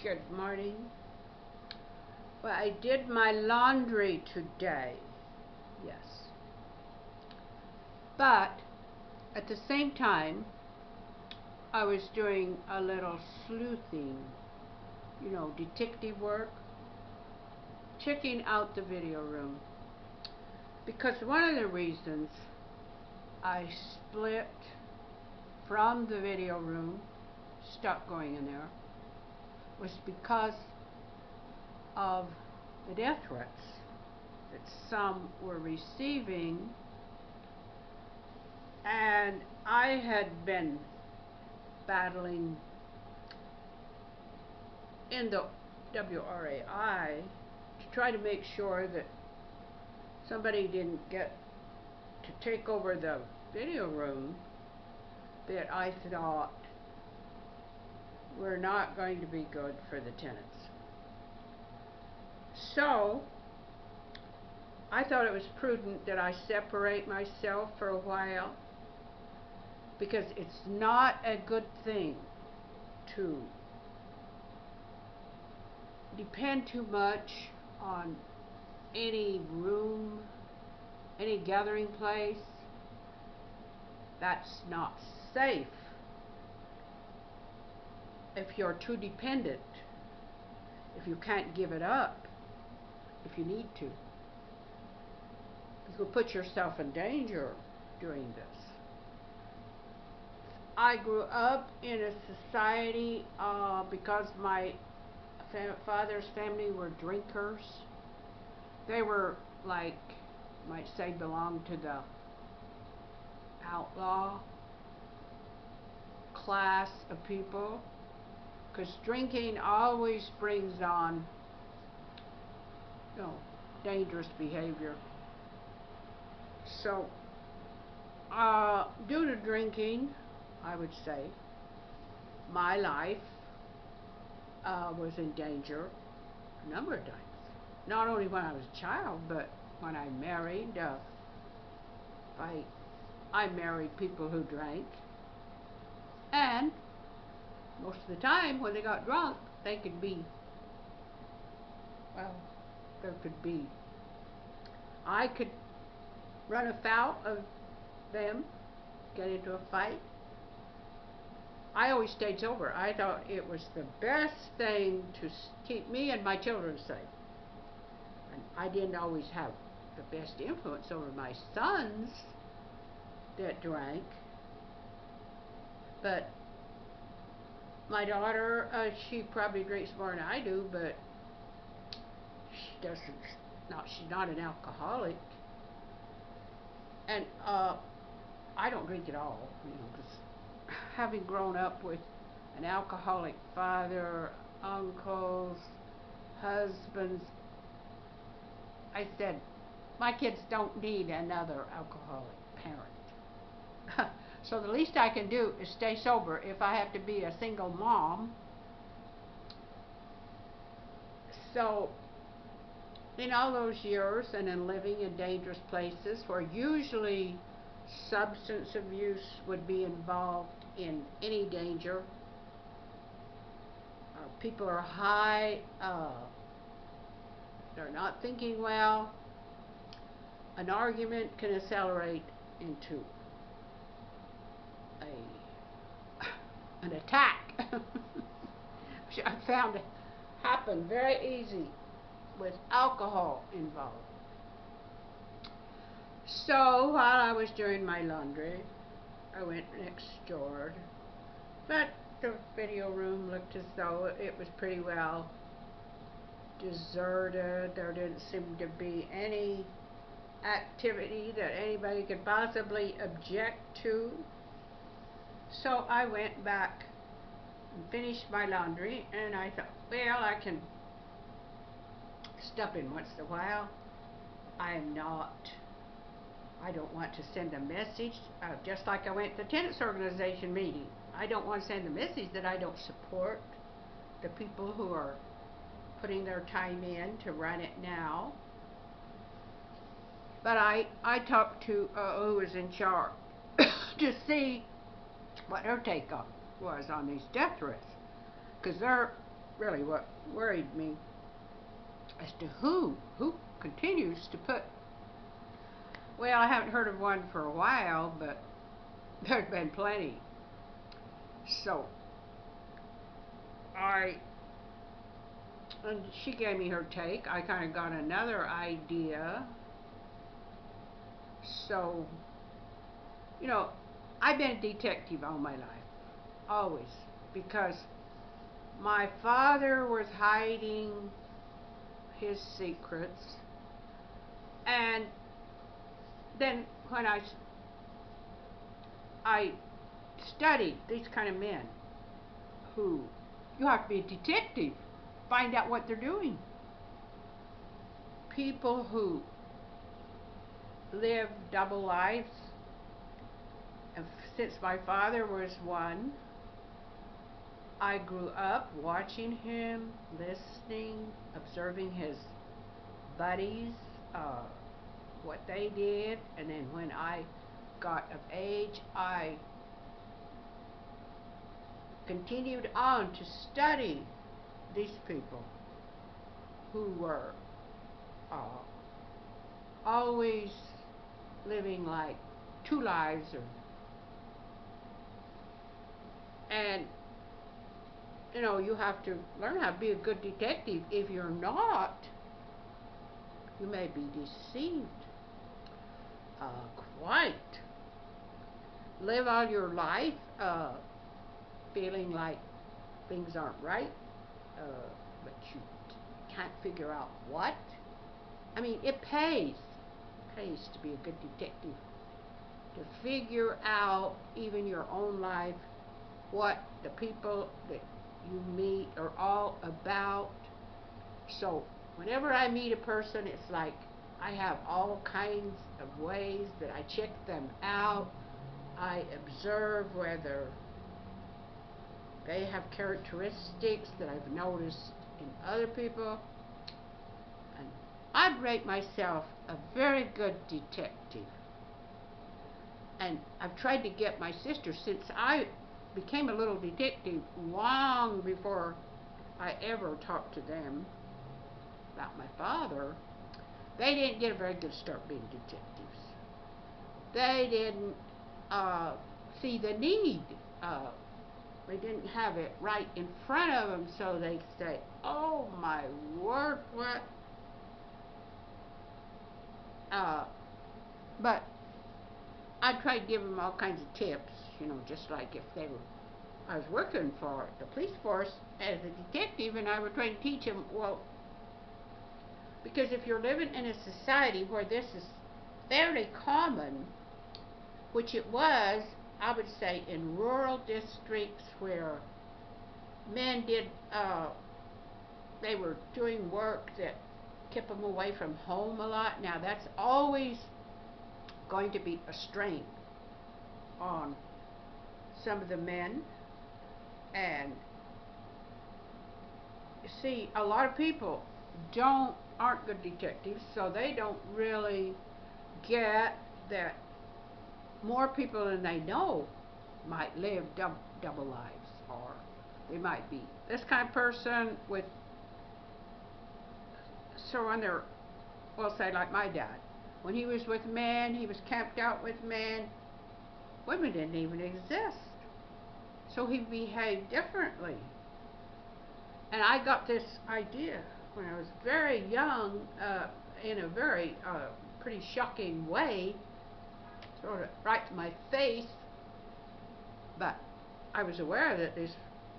Good morning. Well, I did my laundry today, yes. But at the same time, I was doing a little sleuthing, detective work, checking out the video room. Because one of the reasons I split from the video room, stopped going in there, was because of the death threats that some were receiving, and I had been battling in the WRAI to try to make sure that somebody didn't get to take over the video room that I thought were not going to be good for the tenants. So I thought it was prudent that I separate myself for a while, because it's not a good thing to depend too much on any room, any gathering place. That's not safe if you're too dependent, if you can't give it up, if you need to. You could put yourself in danger doing this. I grew up in a society because my father's family were drinkers. They were, like, you might say, belonged to the outlaw class of people, because drinking always brings on dangerous behavior. So due to drinking, I would say my life was in danger a number of times. Not only when I was a child, but when I married. I married people who drank, and most of the time when they got drunk, they could be, I could run afoul of them, get into a fight. I always stayed sober. I thought it was the best thing to keep me and my children safe. And I didn't always have the best influence over my sons that drank. But my daughter, she probably drinks more than I do, but she's not an alcoholic. And I don't drink at all, because having grown up with an alcoholic father, uncles, husbands, I said, my kids don't need another alcoholic parent. So the least I can do is stay sober if I have to be a single mom. So in all those years, and in living in dangerous places where usually substance abuse would be involved in any danger, people are high, they're not thinking well, an argument can accelerate into an attack. Which I found to happen very easy with alcohol involved. So while I was doing my laundry, I went next door, but the video room looked as though it was pretty well deserted. There didn't seem to be any activity that anybody could possibly object to. So I went back and finished my laundry, and I thought, well, I can stop in once in a while. I don't want to send a message, just like I went to the tenants organization meeting. I don't want to send a message that I don't support the people who are putting their time in to run it now. But I talked to who was in charge to see what her take was on these death threats, because they're really what worried me as to who continues to put. Well, I haven't heard of one for a while, but there's been plenty. So I and she gave me her take. I kind of got another idea. So, you know, I've been a detective all my life, always, because my father was hiding his secrets, and then when I studied these kind of men who you have to be a detective, find out what they're doing. People who live double lives. And since my father was one, I grew up watching him, listening, observing his buddies, what they did, and then when I got of age, I continued on to study these people who were always living like two lives, and you know, you have to learn how to be a good detective. If you're not, you may be deceived. Quite. Live all your life feeling like things aren't right, but you can't figure out what. I mean, it pays to be a good detective, to figure out even your own life, what the people that you meet are all about. So whenever I meet a person, it's like I have all kinds of ways that I check them out. I observe whether they have characteristics that I've noticed in other people. And I'd rate myself a very good detective. And I've tried to get my sister, since I became a little detective long before I ever talked to them about my father. They didn't get a very good start being detectives. They didn't see the need. They didn't have it right in front of them, so they say, "Oh my word, what?" But I tried to give them all kinds of tips, you know, just like if I was working for the police force as a detective, and I would try to teach them, well, because if you're living in a society where this is fairly common, which it was, I would say, in rural districts where men they were doing work that kept them away from home a lot. Now that's always going to be a strain on some of the men. And you see, a lot of people aren't good detectives, so they don't really get that more people than they know might live double lives, or they might be this kind of person with, so when they're, well, say like my dad, when he was with men, he was camped out with men, women didn't even exist, so he behaved differently. And I got this idea when I was very young, in a very pretty shocking way, sort of right to my face, but I was aware that these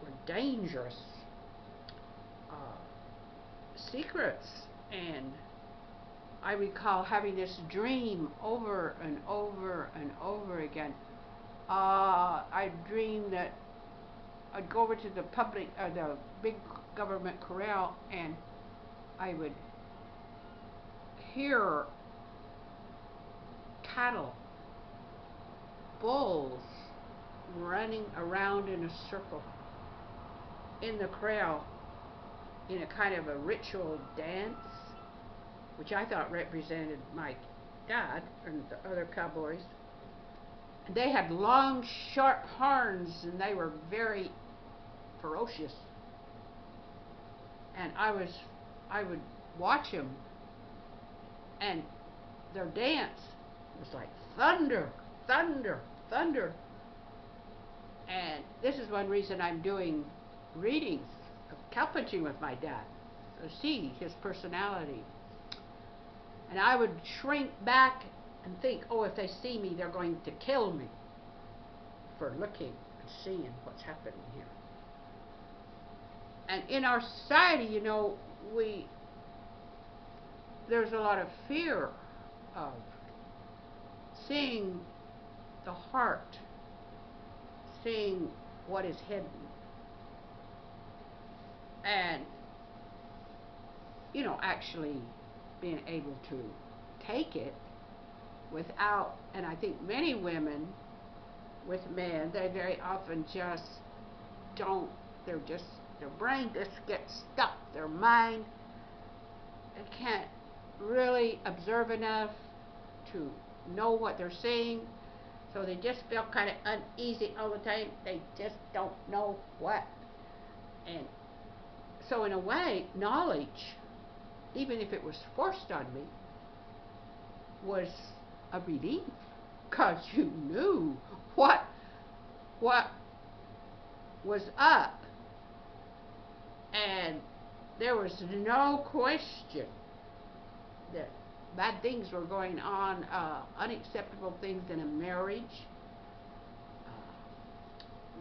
were dangerous secrets. And I recall having this dream over and over and over again. I dreamed that I'd go over to the the big government corral, and I would hear cattle, bulls, running around in a circle in the corral in a kind of a ritual dance, which I thought represented my dad and the other cowboys. And they had long, sharp horns, and they were very ferocious. And I would watch them, and their dance was like thunder, thunder, thunder. And this is one reason I'm doing readings of cowpunching with my dad, to see his personality. And I would shrink back and think, oh, if they see me, they're going to kill me for looking and seeing what's happening here. And in our society, you know, there's a lot of fear of seeing the heart, seeing what is hidden. And, you know, actually being able to take it without, and I think many women with men, they very often just don't, their brain just gets stuck, their mind, they can't really observe enough to know what they're seeing, so they just feel kind of uneasy all the time, they just don't know what. And so in a way, knowledge, even if it was forced on me, was a relief, because you knew what was up, and there was no question that bad things were going on, unacceptable things in a marriage,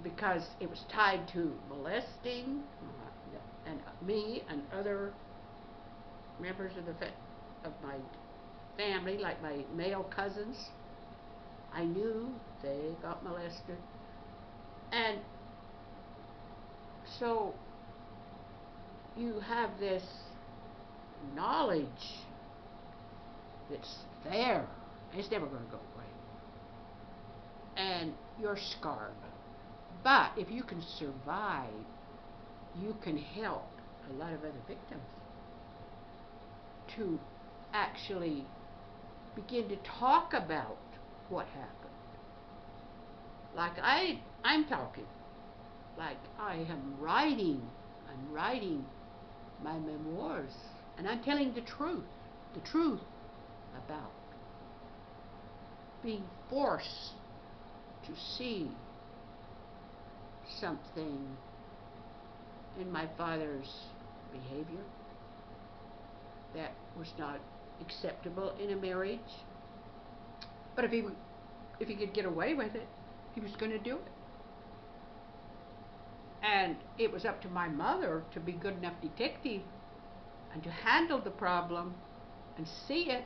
because it was tied to molesting, and me and other members of my family, like my male cousins. I knew they got molested. And so you have this knowledge that's there. It's never going to go away. And you're scarred. But if you can survive, you can help a lot of other victims to actually begin to talk about what happened. Like I'm talking, like I am writing, I'm writing my memoirs, and I'm telling the truth about being forced to see something in my father's behavior that was not acceptable in a marriage. But if he could get away with it, he was going to do it. And it was up to my mother to be good enough detective and to handle the problem and see it,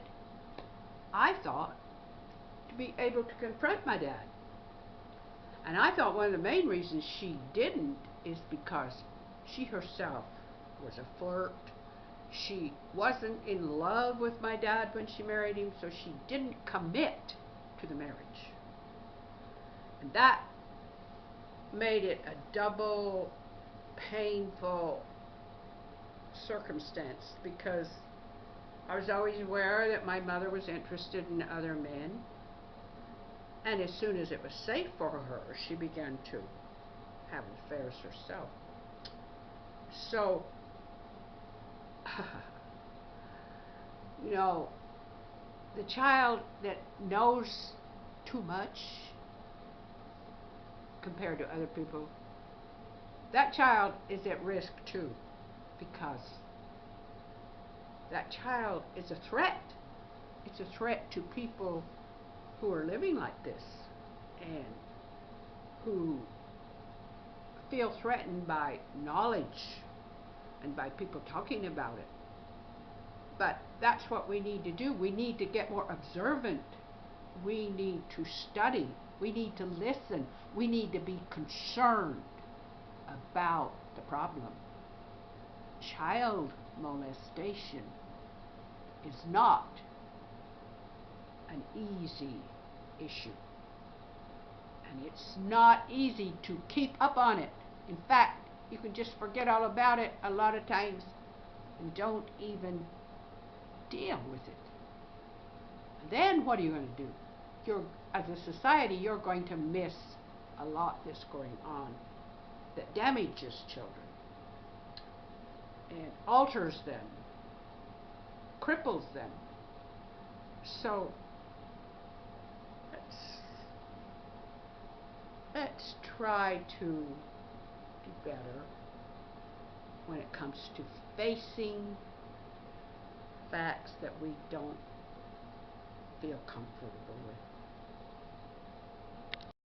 I thought, to be able to confront my dad. And I thought one of the main reasons she didn't is because she herself was a flirt. She wasn't in love with my dad when she married him, so she didn't commit to the marriage. And that made it a double painful circumstance, because I was always aware that my mother was interested in other men, and as soon as it was safe for her, she began to have affairs herself. So, you know, the child that knows too much compared to other people, that child is at risk too, because that child is a threat. It's a threat to people who are living like this and who feel threatened by knowledge and by people talking about it. But that's what we need to do. We need to get more observant. We need to study. We need to listen. We need to be concerned about the problem. Child molestation is not an easy issue. And it's not easy to keep up on it. In fact, you can just forget all about it a lot of times and don't even deal with it. And then what are you going to do? As a society, you're going to miss a lot that's going on that damages children. It alters them, cripples them. So let's try to do better when it comes to facing facts that we don't feel comfortable with.